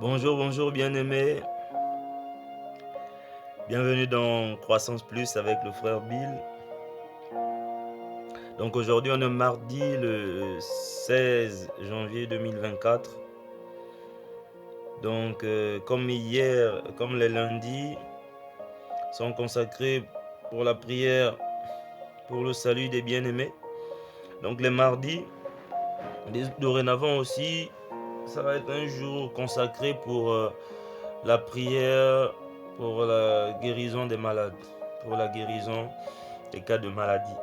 Bonjour, bonjour bien-aimés. Bienvenue dans Croissance Plus avec le frère Bill. Donc aujourd'hui on est mardi le 16 janvier 2024. Donc comme hier, comme les lundis sont consacrés pour la prière pour le salut des bien-aimés. Donc les mardis, dorénavant aussi, ça va être un jour consacré pour la prière pour la guérison des malades, pour la guérison des cas de maladie.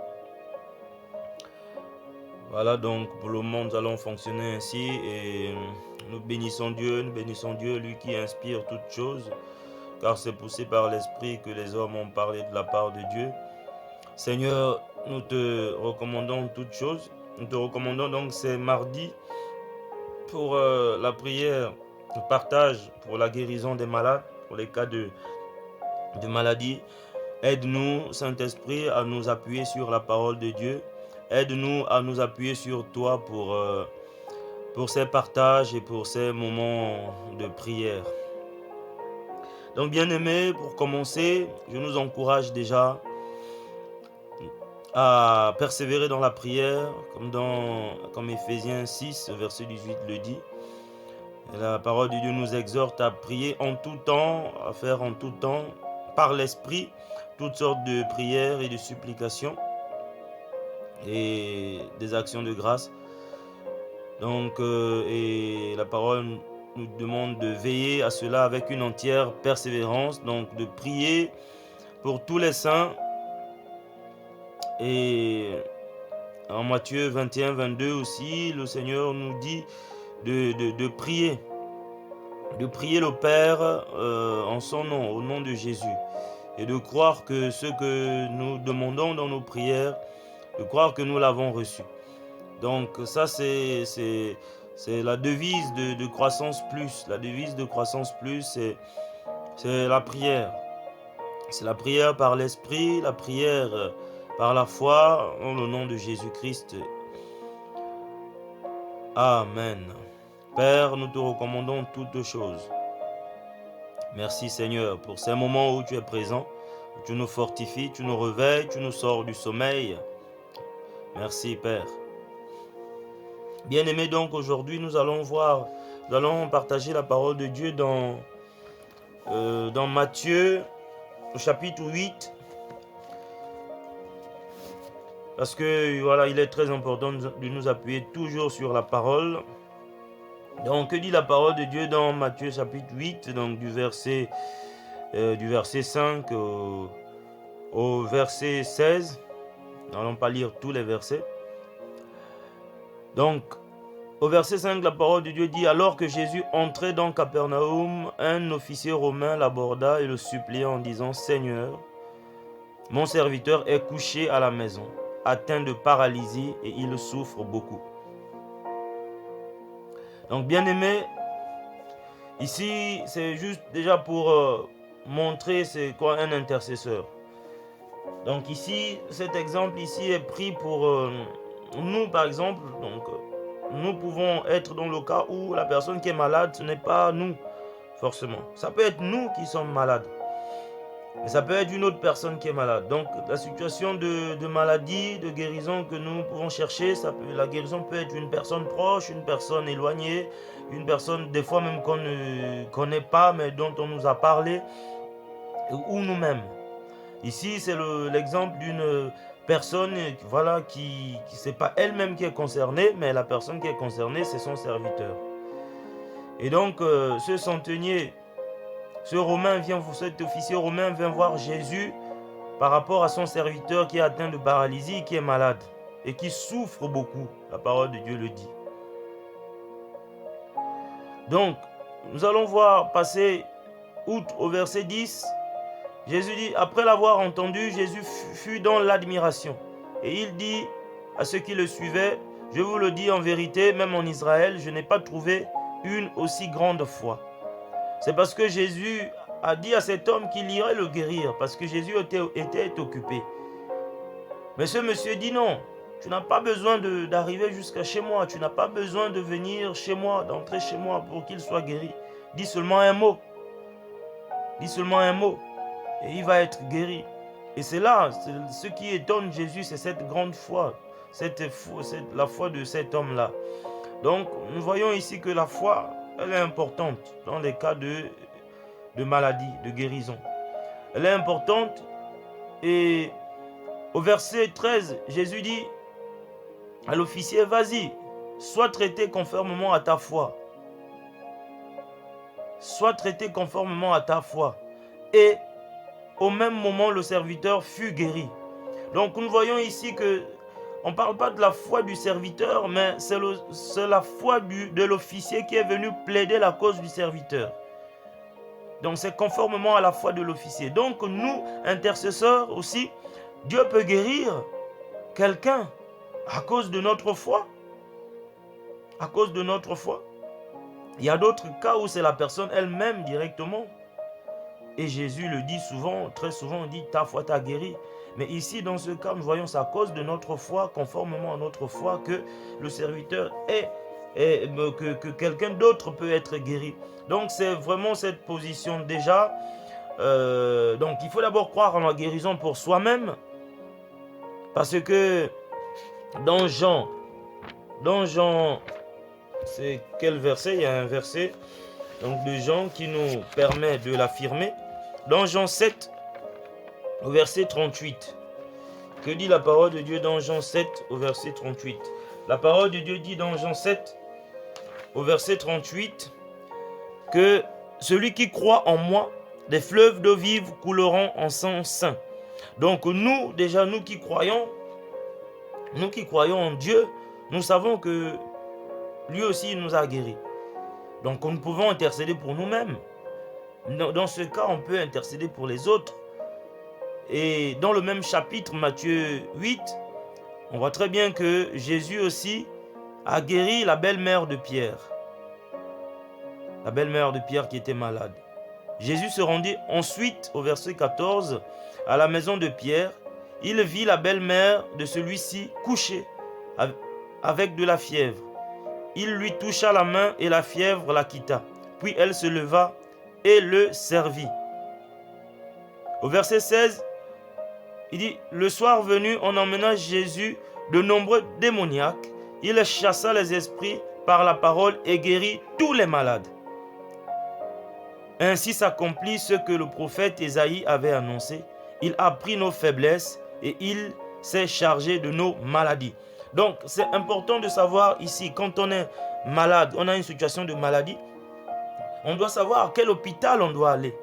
Voilà, donc pour le moment nous allons fonctionner ainsi et nous bénissons Dieu, lui qui inspire toutes choses, car c'est poussé par l'Esprit que les hommes ont parlé de la part de Dieu. Seigneur, nous te recommandons toutes choses. Nous te recommandons donc ces mardis pour la prière, le partage pour la guérison des malades, pour les cas de maladie. Aide-nous, Saint-Esprit, à nous appuyer sur la parole de Dieu. Aide-nous à nous appuyer sur toi pour ces partages et pour ces moments de prière. Donc, bien-aimés, pour commencer, je nous encourage déjà à persévérer dans la prière, comme Éphésiens 6, verset 18 le dit. Et la parole de Dieu nous exhorte à prier en tout temps, à faire en tout temps, par l'Esprit, toutes sortes de prières et de supplications et des actions de grâce. Donc, et la parole nous demande de veiller à cela avec une entière persévérance, donc de prier pour tous les saints. Et en Matthieu 21, 22 aussi, le Seigneur nous dit de prier le Père en son nom, au nom de Jésus, et de croire que ce que nous demandons dans nos prières, de croire que nous l'avons reçu. Donc ça c'est la devise de Croissance Plus. La devise de Croissance Plus, c'est la prière. C'est la prière par l'Esprit, la prière par la foi, en le nom de Jésus-Christ. Amen. Père, nous te recommandons toutes choses. Merci Seigneur pour ces moments où tu es présent, où tu nous fortifies, tu nous réveilles, tu nous sors du sommeil. Merci Père. Bien-aimés, donc aujourd'hui nous allons partager la parole de Dieu dans Matthieu au chapitre 8. Parce que voilà, il est très important de nous appuyer toujours sur la parole. Donc que dit la parole de Dieu dans Matthieu chapitre 8, donc du verset 5 au verset 16. Nous n'allons pas lire tous les versets. Donc, au verset 5, la parole de Dieu dit: alors que Jésus entrait dans Capernaum, un officier romain l'aborda et le supplia en disant: Seigneur, mon serviteur est couché à la maison, atteint de paralysie et il souffre beaucoup. Donc, bien-aimé, ici, c'est juste déjà pour montrer c'est quoi un intercesseur. Donc ici, cet exemple ici est pris pour nous, par exemple. Donc, nous pouvons être dans le cas où la personne qui est malade, ce n'est pas nous, forcément. Ça peut être nous qui sommes malades. Mais ça peut être une autre personne qui est malade. Donc, la situation de maladie, de guérison que nous pouvons chercher, la guérison peut être une personne proche, une personne éloignée, une personne des fois même qu'on ne connaît pas, mais dont on nous a parlé, ou nous-mêmes. Ici, c'est l'exemple d'une personne voilà, qui c'est pas elle-même qui est concernée, mais la personne qui est concernée, c'est son serviteur. Et donc, ce centenier, cet officier romain vient voir Jésus par rapport à son serviteur qui est atteint de paralysie, qui est malade et qui souffre beaucoup. La parole de Dieu le dit. Donc, nous allons voir passer outre au verset 10. Jésus dit, après l'avoir entendu, Jésus fut dans l'admiration. Et il dit à ceux qui le suivaient: je vous le dis en vérité, même en Israël, je n'ai pas trouvé une aussi grande foi. C'est parce que Jésus a dit à cet homme qu'il irait le guérir, parce que Jésus était occupé. Mais ce monsieur dit non, tu n'as pas besoin d'arriver jusqu'à chez moi, tu n'as pas besoin de venir chez moi, d'entrer chez moi pour qu'il soit guéri. Dis seulement un mot. Dis seulement un mot. Et il va être guéri. Et c'est là, ce qui étonne Jésus, c'est cette grande foi. La foi de cet homme-là. Donc, nous voyons ici que la foi, elle est importante dans les cas de maladie, de guérison. Elle est importante. Et au verset 13, Jésus dit à l'officier, vas-y, sois traité conformément à ta foi. Sois traité conformément à ta foi. Et au même moment, le serviteur fut guéri. Donc nous voyons ici que on ne parle pas de la foi du serviteur, mais c'est la foi de l'officier qui est venu plaider la cause du serviteur. Donc c'est conformément à la foi de l'officier. Donc nous, intercesseurs aussi, Dieu peut guérir quelqu'un à cause de notre foi. À cause de notre foi. Il y a d'autres cas où c'est la personne elle-même directement. Et Jésus le dit souvent, très souvent, il dit ta foi t'a guéri. Mais ici, dans ce cas, nous voyons c'est à cause de notre foi, conformément à notre foi, que le serviteur que quelqu'un d'autre peut être guéri. Donc c'est vraiment cette position déjà. Donc il faut d'abord croire en la guérison pour soi-même. Parce que dans Jean, c'est quel verset? Il y a un verset donc, de Jean qui nous permet de l'affirmer. Dans Jean 7, au verset 38. Que dit la parole de Dieu dans Jean 7, au verset 38? La parole de Dieu dit dans Jean 7, au verset 38, que celui qui croit en moi, des fleuves d'eau vive couleront en son sein. Donc nous, déjà, nous qui croyons en Dieu, nous savons que lui aussi il nous a guéris. Donc nous pouvons intercéder pour nous-mêmes. Dans ce cas, on peut intercéder pour les autres. Et dans le même chapitre, Matthieu 8, on voit très bien que Jésus aussi a guéri la belle-mère de Pierre. La belle-mère de Pierre qui était malade. Jésus se rendit ensuite, au verset 14, à la maison de Pierre. Il vit la belle-mère de celui-ci couchée avec de la fièvre. Il lui toucha la main et la fièvre la quitta. Puis elle se leva et le servit. Au verset 16, il dit, le soir venu, on emmena Jésus de nombreux démoniaques. Il chassa les esprits par la parole et guérit tous les malades. Ainsi s'accomplit ce que le prophète Ésaïe avait annoncé. Il a pris nos faiblesses et il s'est chargé de nos maladies. Donc, c'est important de savoir ici, quand on est malade, on a une situation de maladie, on doit savoir à quel hôpital on doit aller.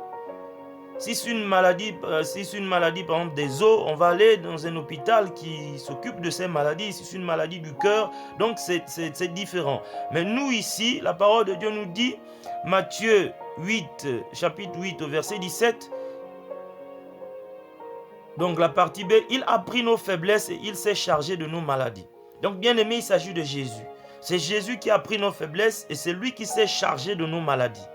Si c'est une maladie, par exemple des os, on va aller dans un hôpital qui s'occupe de ces maladies. Si c'est une maladie du cœur, donc c'est différent. Mais nous ici, la parole de Dieu nous dit, Matthieu 8, chapitre 8 au verset 17, donc la partie B, il a pris nos faiblesses et il s'est chargé de nos maladies. Donc bien aimé, il s'agit de Jésus. C'est Jésus qui a pris nos faiblesses et c'est lui qui s'est chargé de nos maladies.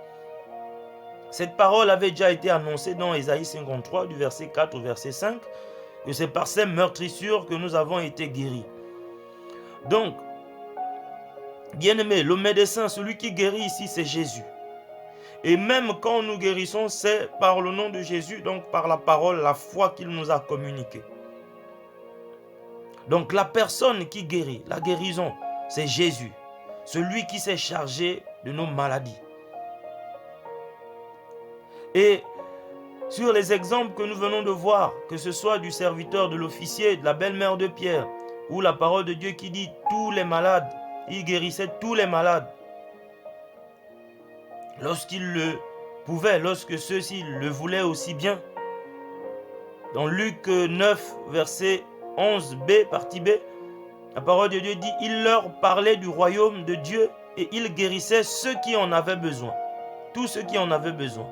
Cette parole avait déjà été annoncée dans Ésaïe 53, du verset 4 au verset 5, que c'est par ces meurtrissures que nous avons été guéris. Donc, bien aimé, le médecin, celui qui guérit ici, c'est Jésus. Et même quand nous guérissons, c'est par le nom de Jésus, donc par la parole, la foi qu'il nous a communiquée. Donc la personne qui guérit, la guérison, c'est Jésus, celui qui s'est chargé de nos maladies. Et sur les exemples que nous venons de voir, que ce soit du serviteur, de l'officier, de la belle-mère de Pierre, ou la parole de Dieu qui dit tous les malades, il guérissait tous les malades. Lorsqu'il le pouvait, lorsque ceux-ci le voulaient aussi bien. Dans Luc 9, verset 11b, partie B, la parole de Dieu dit, il leur parlait du royaume de Dieu et il guérissait ceux qui en avaient besoin. Tous ceux qui en avaient besoin.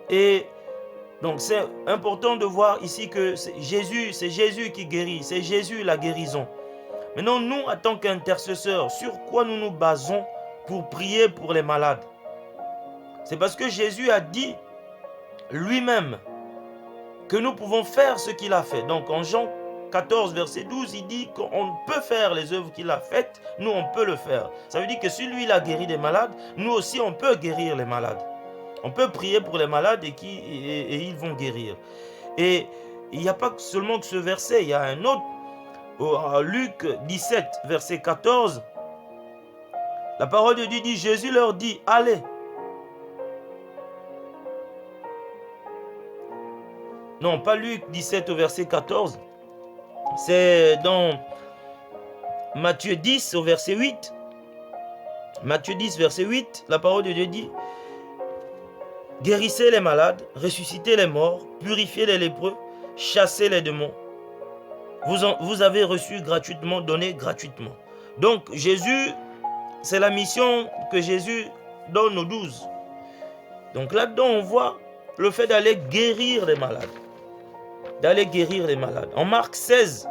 Et donc c'est important de voir ici que c'est Jésus qui guérit, c'est Jésus la guérison. Maintenant, nous, en tant qu'intercesseurs, sur quoi nous nous basons pour prier pour les malades? C'est parce que Jésus a dit lui-même que nous pouvons faire ce qu'il a fait. Donc en Jean 14, verset 12, il dit qu'on peut faire les œuvres qu'il a faites, nous on peut le faire. Ça veut dire que si lui il a guéri des malades, nous aussi on peut guérir les malades. On peut prier pour les malades et ils vont guérir. Et il n'y a pas seulement que ce verset, il y a un autre, Luc 17, verset 14, la parole de Dieu dit, Jésus leur dit, allez. Non, pas Luc 17 au verset 14, c'est dans Matthieu 10 au verset 8. Matthieu 10 verset 8, la parole de Dieu dit, guérissez les malades, ressuscitez les morts, purifiez les lépreux, chassez les démons. Vous avez reçu gratuitement, donné gratuitement. Donc Jésus, c'est la mission que Jésus donne aux 12. Donc là-dedans, on voit le fait d'aller guérir les malades. D'aller guérir les malades. En Marc 16,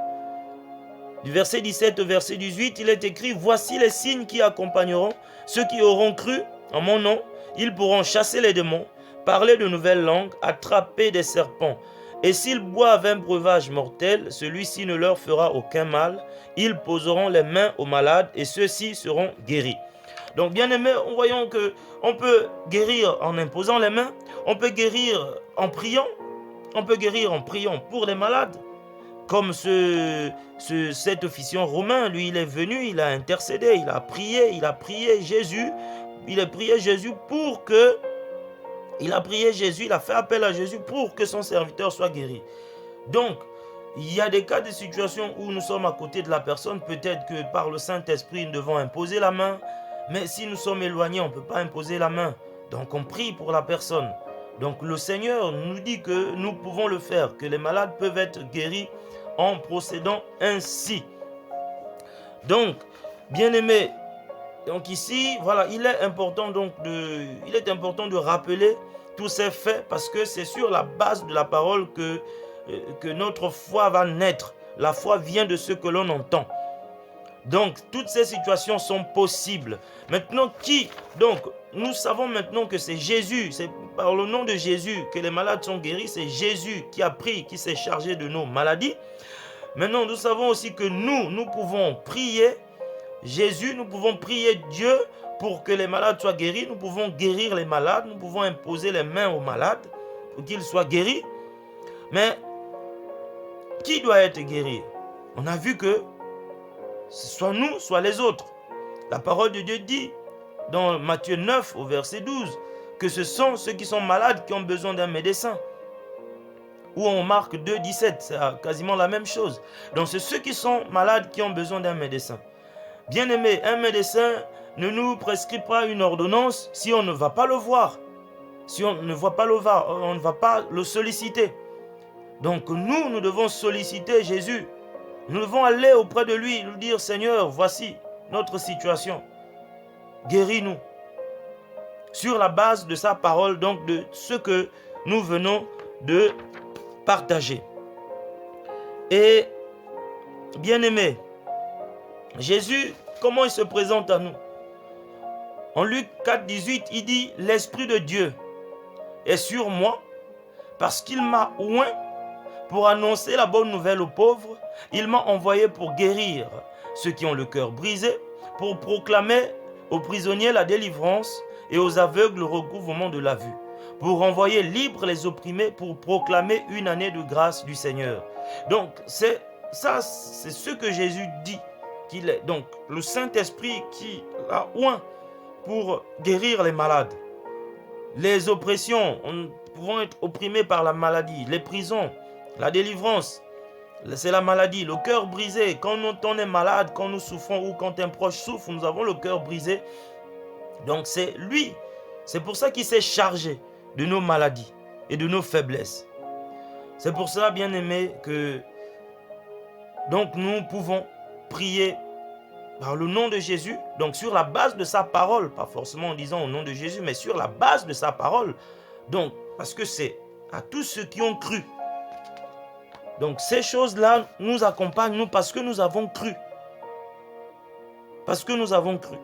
du verset 17 au verset 18, il est écrit, voici les signes qui accompagneront ceux qui auront cru en mon nom. Ils pourront chasser les démons, parler de nouvelles langues, attraper des serpents. Et s'ils boivent un breuvage mortel, celui-ci ne leur fera aucun mal. Ils poseront les mains aux malades et ceux-ci seront guéris. Donc bien aimé, voyons qu'on peut guérir en imposant les mains, on peut guérir en priant, on peut guérir en priant pour les malades. Comme cet officiant romain, lui il est venu, il a intercédé, il a prié Jésus, il a prié Jésus pour que, il a prié Jésus, il a fait appel à Jésus pour que son serviteur soit guéri. Donc, il y a des cas de situations où nous sommes à côté de la personne, peut-être que par le Saint-Esprit nous devons imposer la main, mais si nous sommes éloignés, on ne peut pas imposer la main. Donc on prie pour la personne. Donc le Seigneur nous dit que nous pouvons le faire, que les malades peuvent être guéris en procédant ainsi. Donc, bien-aimés, donc ici, voilà, il est important de rappeler tous ces faits parce que c'est sur la base de la parole que notre foi va naître. La foi vient de ce que l'on entend. Donc, toutes ces situations sont possibles. Maintenant, donc, nous savons maintenant que c'est Jésus, c'est par le nom de Jésus que les malades sont guéris. C'est Jésus qui a pris, qui s'est chargé de nos maladies. Maintenant, nous savons aussi que nous pouvons prier Jésus, nous pouvons prier Dieu pour que les malades soient guéris. Nous pouvons guérir les malades, nous pouvons imposer les mains aux malades pour qu'ils soient guéris. Mais qui doit être guéri? On a vu que soit nous, soit les autres. La parole de Dieu dit dans Matthieu 9 au verset 12 que ce sont ceux qui sont malades qui ont besoin d'un médecin. Ou en Marc 2, 17, c'est quasiment la même chose. Donc c'est ceux qui sont malades qui ont besoin d'un médecin. Bien aimé, un médecin ne nous prescrit pas une ordonnance si on ne va pas le voir. Si on ne va pas le voir, on ne va pas le solliciter. Donc nous devons solliciter Jésus. Nous devons aller auprès de lui, lui dire, Seigneur, voici notre situation. Guéris-nous. Sur la base de sa parole, donc de ce que nous venons de partager. Et, bien-aimé, Jésus, comment il se présente à nous? En Luc 4, 18, il dit, l'Esprit de Dieu est sur moi parce qu'il m'a oint pour annoncer la bonne nouvelle aux pauvres. Il m'a envoyé pour guérir ceux qui ont le cœur brisé, pour proclamer aux prisonniers la délivrance et aux aveugles le recouvrement de la vue, pour envoyer libres les opprimés, pour proclamer une année de grâce du Seigneur. Donc, c'est ce que Jésus dit qu'il est. Donc, le Saint-Esprit qui a oint pour guérir les malades. Les oppressions, nous pouvons être opprimés par la maladie, les prisons, la délivrance, c'est la maladie, le cœur brisé. Quand on est malade, quand nous souffrons ou quand un proche souffre, nous avons le cœur brisé. Donc c'est lui, c'est pour ça qu'il s'est chargé de nos maladies et de nos faiblesses. C'est pour ça, bien aimé, que donc nous pouvons prier par le nom de Jésus, donc sur la base de sa parole, pas forcément en disant au nom de Jésus, mais sur la base de sa parole. Donc, parce que c'est à tous ceux qui ont cru. Donc ces choses-là nous accompagnent, nous, parce que nous avons cru. Parce que nous avons cru.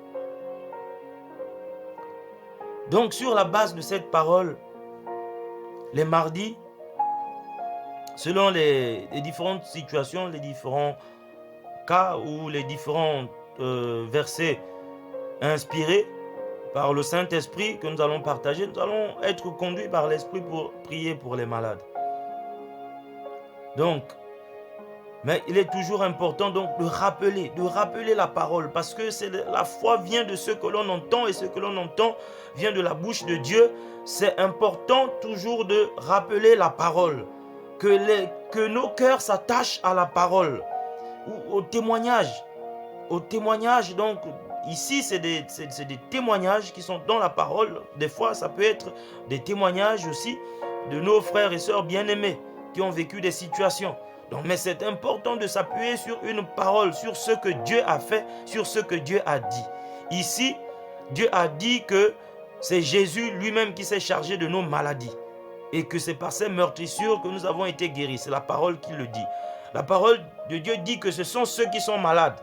Donc sur la base de cette parole, les mardis, selon les différentes situations, les différents cas ou les différents versets inspirés par le Saint-Esprit que nous allons partager, nous allons être conduits par l'Esprit pour prier pour les malades. Donc, mais il est toujours important donc de rappeler la parole, parce que la foi vient de ce que l'on entend, et ce que l'on entend vient de la bouche de Dieu. C'est important toujours de rappeler la parole, que nos cœurs s'attachent à la parole, ou au témoignage. Donc ici c'est des témoignages qui sont dans la parole. Des fois ça peut être des témoignages aussi de nos frères et sœurs bien-aimés qui ont vécu des situations. Donc, mais c'est important de s'appuyer sur une parole, sur ce que Dieu a fait, sur ce que Dieu a dit. Ici, Dieu a dit que c'est Jésus lui-même qui s'est chargé de nos maladies et que c'est par ses meurtrissures que nous avons été guéris. C'est la parole qui le dit. La parole de Dieu dit que ce sont ceux qui sont malades.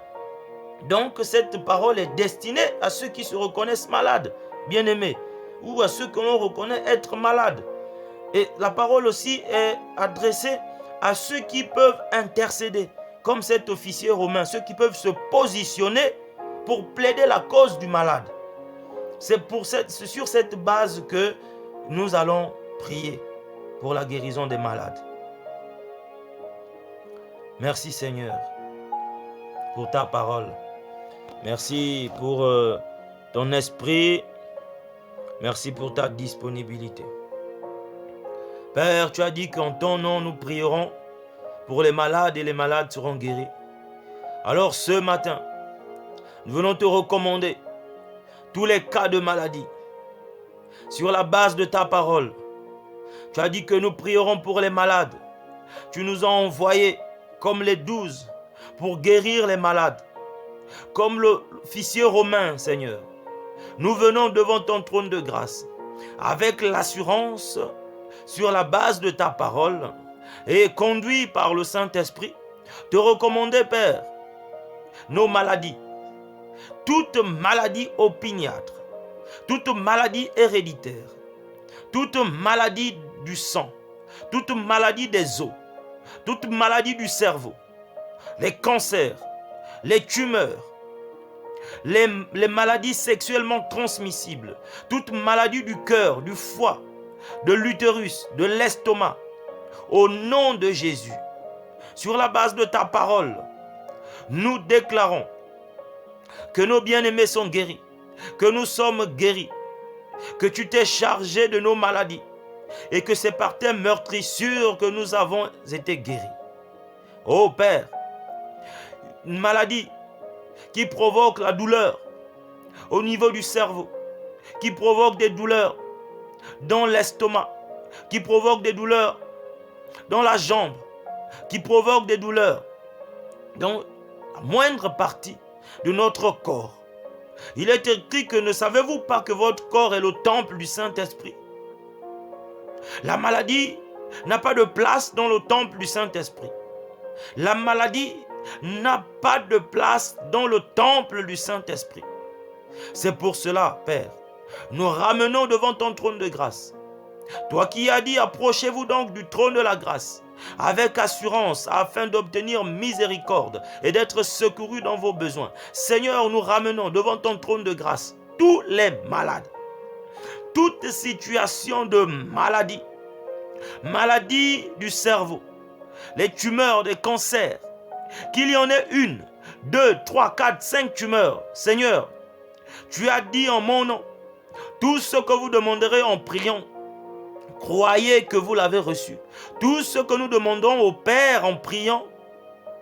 Donc, cette parole est destinée à ceux qui se reconnaissent malades, bien-aimés, ou à ceux que l'on reconnaît être malades. Et la parole aussi est adressée à ceux qui peuvent intercéder, comme cet officier romain, ceux qui peuvent se positionner pour plaider la cause du malade. C'est sur cette base que nous allons prier pour la guérison des malades. Merci Seigneur pour ta parole. Merci pour ton esprit. Merci pour ta disponibilité. Père, tu as dit qu'en ton nom, nous prierons pour les malades et les malades seront guéris. Alors ce matin, nous venons te recommander tous les cas de maladie sur la base de ta parole. Tu as dit que nous prierons pour les malades. Tu nous as envoyés comme les 12 pour guérir les malades. Comme l'officier romain, Seigneur. Nous venons devant ton trône de grâce avec l'assurance sur la base de ta parole et conduit par le Saint-Esprit, te recommander, Père, nos maladies, toute maladie opiniâtre, toute maladie héréditaire, toute maladie du sang, toute maladie des os, toute maladie du cerveau, les cancers, les tumeurs, les maladies sexuellement transmissibles, toute maladie du cœur, du foie, de l'utérus, de l'estomac, au nom de Jésus, sur la base de ta parole, nous déclarons que nos bien-aimés sont guéris, que nous sommes guéris, que tu t'es chargé de nos maladies et que c'est par tes meurtrissures que nous avons été guéris. Ô Père, une maladie qui provoque la douleur au niveau du cerveau, qui provoque des douleurs dans l'estomac, qui provoque des douleurs dans la jambe, qui provoque des douleurs dans la moindre partie de notre corps. Il est écrit que ne savez-vous pas que votre corps est le temple du Saint-Esprit? La maladie n'a pas de place dans le temple du Saint-Esprit. La maladie n'a pas de place dans le temple du Saint-Esprit. C'est pour cela, Père, nous ramenons devant ton trône de grâce. Toi qui as dit, approchez-vous donc du trône de la grâce avec assurance afin d'obtenir miséricorde et d'être secourus dans vos besoins. Seigneur, nous ramenons devant ton trône de grâce tous les malades, toute situation de maladie, maladie du cerveau, les tumeurs, des cancers, qu'il y en ait 1, 2, 3, 4, 5 tumeurs. Seigneur, tu as dit en mon nom, tout ce que vous demanderez en priant, croyez que vous l'avez reçu. Tout ce que nous demandons au Père en priant,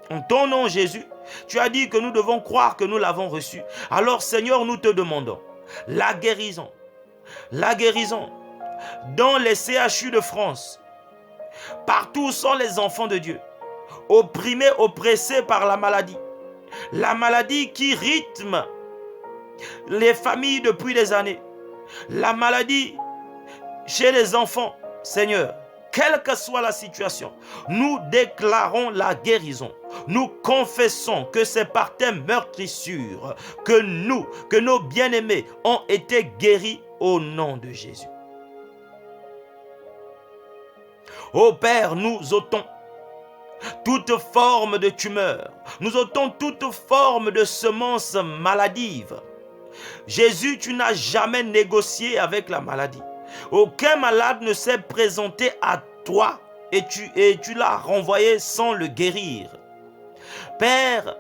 en ton nom Jésus, tu as dit que nous devons croire que nous l'avons reçu. Alors Seigneur, nous te demandons la guérison dans les CHU de France, partout où sont les enfants de Dieu, opprimés, oppressés par la maladie qui rythme les familles depuis des années, la maladie chez les enfants. Seigneur, quelle que soit la situation, nous déclarons la guérison. Nous confessons que c'est par tes meurtrissures que nos bien-aimés ont été guéris au nom de Jésus. Ô Père, nous ôtons toute forme de tumeur. Nous ôtons toute forme de semence maladive. Jésus, tu n'as jamais négocié avec la maladie. Aucun malade ne s'est présenté à toi et tu l'as renvoyé sans le guérir. Père,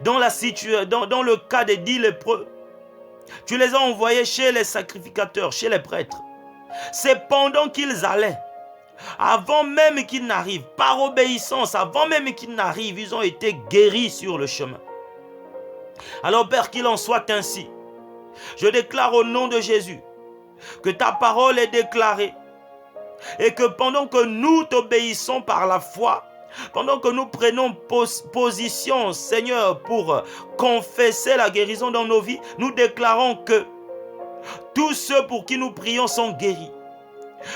dans le cas des 10 lépreux, tu les as envoyés chez les sacrificateurs, chez les prêtres. C'est pendant qu'ils allaient, avant même qu'ils n'arrivent, par obéissance, avant même qu'ils n'arrivent, ils ont été guéris sur le chemin. Alors Père, qu'il en soit ainsi. Je déclare au nom de Jésus que ta parole est déclarée et que pendant que nous t'obéissons par la foi, pendant que nous prenons position, Seigneur, pour confesser la guérison dans nos vies, nous déclarons que tous ceux pour qui nous prions sont guéris.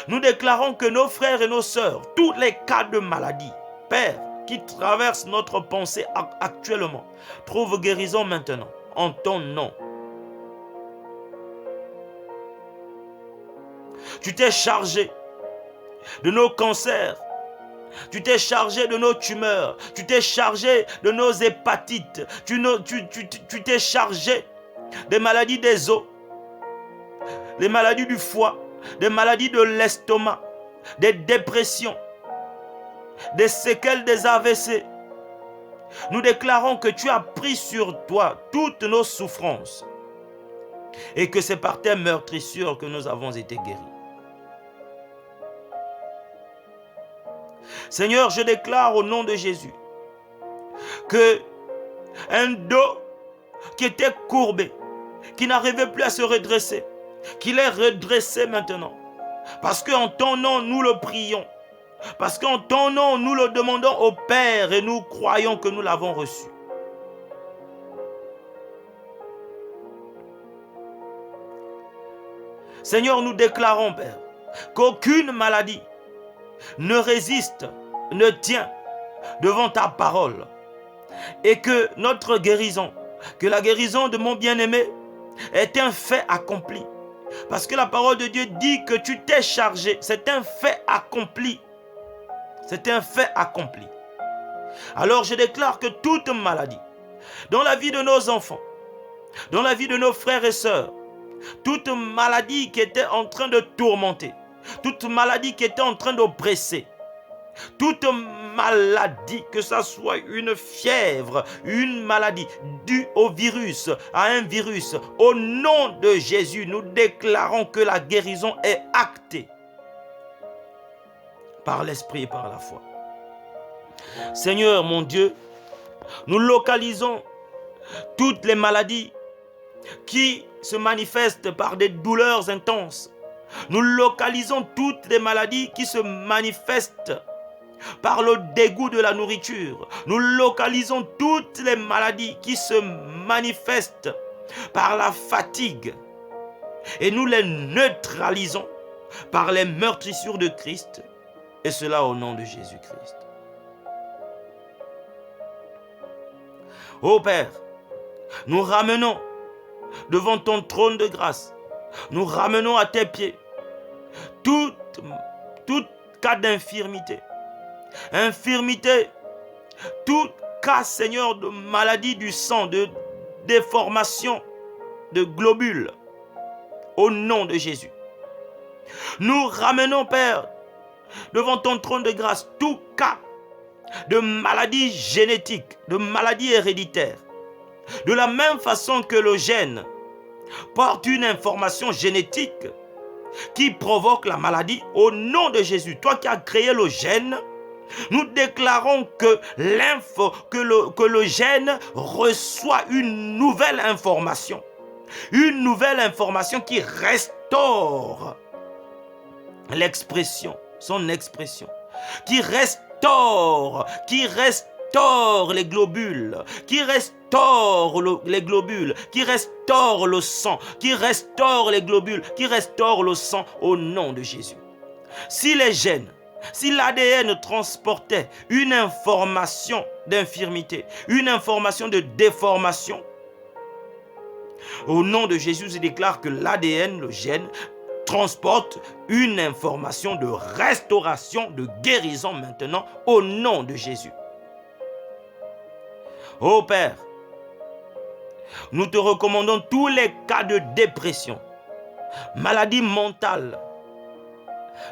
Nous déclarons que nos frères et nos sœurs, tous les cas de maladie, Père, qui traversent notre pensée actuellement, trouvent guérison maintenant, en ton nom. Tu t'es chargé de nos cancers, tu t'es chargé de nos tumeurs, tu t'es chargé de nos hépatites, tu t'es chargé des maladies des os, des maladies du foie, des maladies de l'estomac, des dépressions, des séquelles des AVC. Nous déclarons que tu as pris sur toi toutes nos souffrances et que c'est par tes meurtrissures que nous avons été guéris. Seigneur, je déclare au nom de Jésus que un dos qui était courbé, qui n'arrivait plus à se redresser, qu'il est redressé maintenant. Parce qu'en ton nom, nous le prions. Parce qu'en ton nom, nous le demandons au Père et nous croyons que nous l'avons reçu. Seigneur, nous déclarons, Père, qu'aucune maladie ne résiste, ne tient devant ta parole. Et que notre guérison, que la guérison de mon bien-aimé est un fait accompli. Parce que la parole de Dieu dit que tu t'es chargé. C'est un fait accompli. C'est un fait accompli. Alors je déclare que toute maladie, dans la vie de nos enfants, dans la vie de nos frères et sœurs, toute maladie qui était en train de tourmenter, toute maladie qui était en train d'oppresser, toute maladie, que ça soit une fièvre, une maladie due au virus, à un virus, au nom de Jésus, nous déclarons que la guérison est actée par l'Esprit et par la foi. Seigneur mon Dieu, nous localisons toutes les maladies qui se manifestent par des douleurs intenses. Nous localisons toutes les maladies qui se manifestent par le dégoût de la nourriture. Nous localisons toutes les maladies qui se manifestent par la fatigue. Et nous les neutralisons par les meurtrissures de Christ. Et cela au nom de Jésus-Christ. Ô Père, nous ramenons devant ton trône de grâce, nous ramenons à tes pieds tout cas d'infirmité, tout cas, Seigneur, de maladie du sang, de déformation de globules, au nom de Jésus. Nous ramenons, Père, devant ton trône de grâce, tout cas de maladie génétique, de maladie héréditaire. De la même façon que le gène porte une information génétique qui provoque la maladie, au nom de Jésus, toi qui as créé le gène, nous déclarons que le gène reçoit une nouvelle information qui restaure son expression, qui restaure les globules, qui restaure les globules, qui restaure le sang, qui restaure les globules, qui restaure le sang au nom de Jésus. Si les gènes, si l'ADN transportait une information d'infirmité, une information de déformation, au nom de Jésus, je déclare que l'ADN, le gène, transporte une information de restauration, de guérison maintenant au nom de Jésus. Ô Père, nous te recommandons tous les cas de dépression, maladie mentale,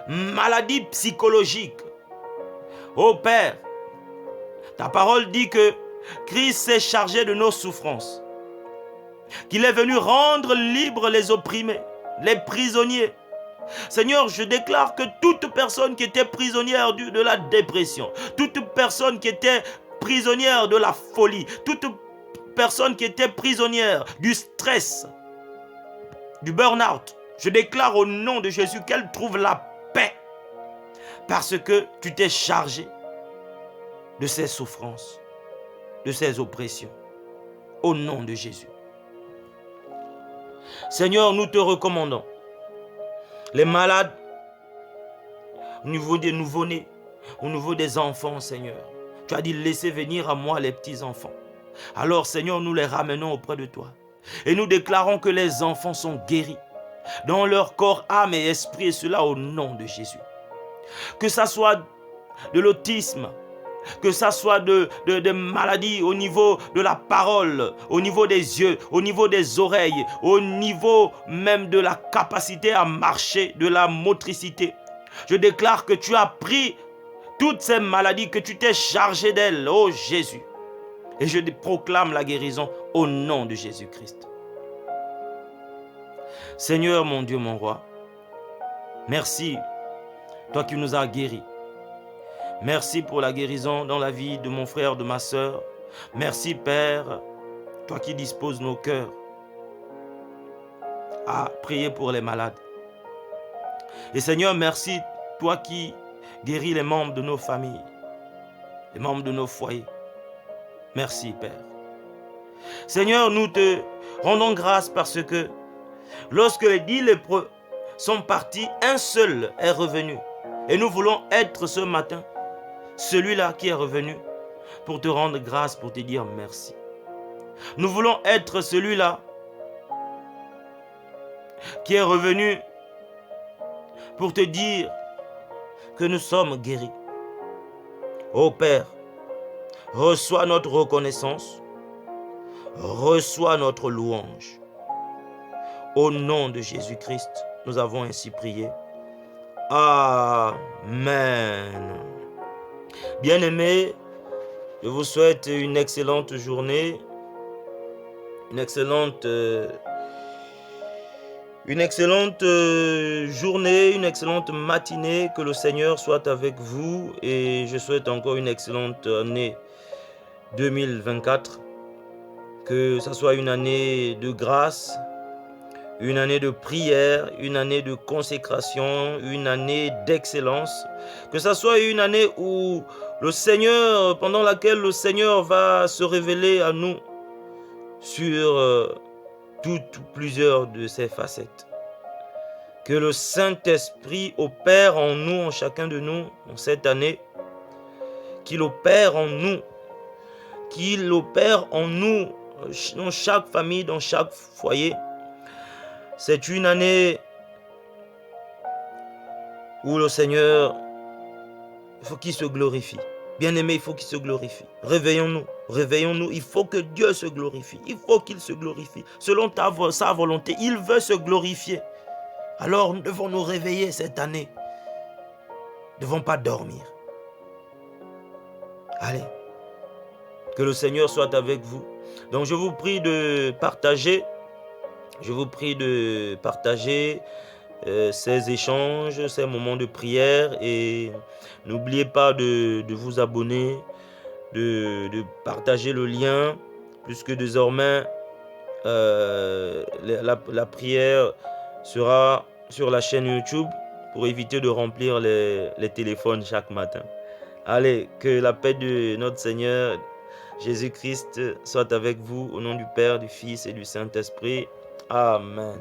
maladie psychologique. Ô Père, ta parole dit que Christ s'est chargé de nos souffrances, qu'il est venu rendre libres les opprimés, les prisonniers. Seigneur, je déclare que toute personne qui était prisonnière de la dépression, toute personne qui était prisonnière de la folie, toute personne qui était prisonnière du stress, du burn-out, je déclare au nom de Jésus qu'elle trouve la paix parce que tu t'es chargé de ces souffrances, de ces oppressions, au nom de Jésus. Seigneur, nous te recommandons les malades au niveau des nouveau-nés, au niveau des enfants, Seigneur. Tu as dit, laissez venir à moi les petits-enfants. Alors, Seigneur, nous les ramenons auprès de toi. Et nous déclarons que les enfants sont guéris dans leur corps, âme et esprit, et cela au nom de Jésus. Que ça soit de l'autisme, que ça soit de maladies au niveau de la parole, au niveau des yeux, au niveau des oreilles, au niveau même de la capacité à marcher, de la motricité. Je déclare que tu as pris toutes ces maladies, que tu t'es chargé d'elles, ô Jésus. Et je proclame la guérison au nom de Jésus-Christ. Seigneur, mon Dieu, mon roi, merci, toi qui nous as guéris. Merci pour la guérison dans la vie de mon frère, de ma sœur. Merci, Père, toi qui disposes nos cœurs à prier pour les malades. Et Seigneur, merci, toi qui guéris les membres de nos familles, les membres de nos foyers. Merci, Père. Seigneur, nous te rendons grâce parce que lorsque les 10 lépreux sont partis, un seul est revenu. Et nous voulons être ce matin celui-là qui est revenu pour te rendre grâce, pour te dire merci. Nous voulons être celui-là qui est revenu pour te dire que nous sommes guéris. Ô Père, reçois notre reconnaissance, reçois notre louange. Au nom de Jésus-Christ, nous avons ainsi prié. Amen. Bien-aimés, je vous souhaite une excellente journée, une excellente matinée. Que le Seigneur soit avec vous et je souhaite encore une excellente année 2024. Que ce soit une année de grâce, une année de prière, une année de consécration, une année d'excellence. Que ce soit une année où pendant laquelle le Seigneur va se révéler à nous sur plusieurs de ses facettes. Que le Saint-Esprit opère en nous, en chacun de nous, en cette année. Qu'il opère en nous. Qu'il opère en nous, dans chaque famille, dans chaque foyer. C'est une année où le Seigneur, il faut qu'il se glorifie. Bien-aimé, il faut qu'il se glorifie. Réveillons-nous, réveillons-nous. Il faut que Dieu se glorifie. Il faut qu'il se glorifie. Selon sa volonté, il veut se glorifier. Alors nous devons nous réveiller cette année. Nous ne devons pas dormir. Allez, que le Seigneur soit avec vous. Donc je vous prie de partager. Je vous prie de partager ces échanges, ces moments de prière et n'oubliez pas de vous abonner, de partager le lien puisque désormais la prière sera sur la chaîne YouTube pour éviter de remplir les téléphones chaque matin. Allez, que la paix de notre Seigneur Jésus-Christ soit avec vous au nom du Père, du Fils et du Saint-Esprit. Amen.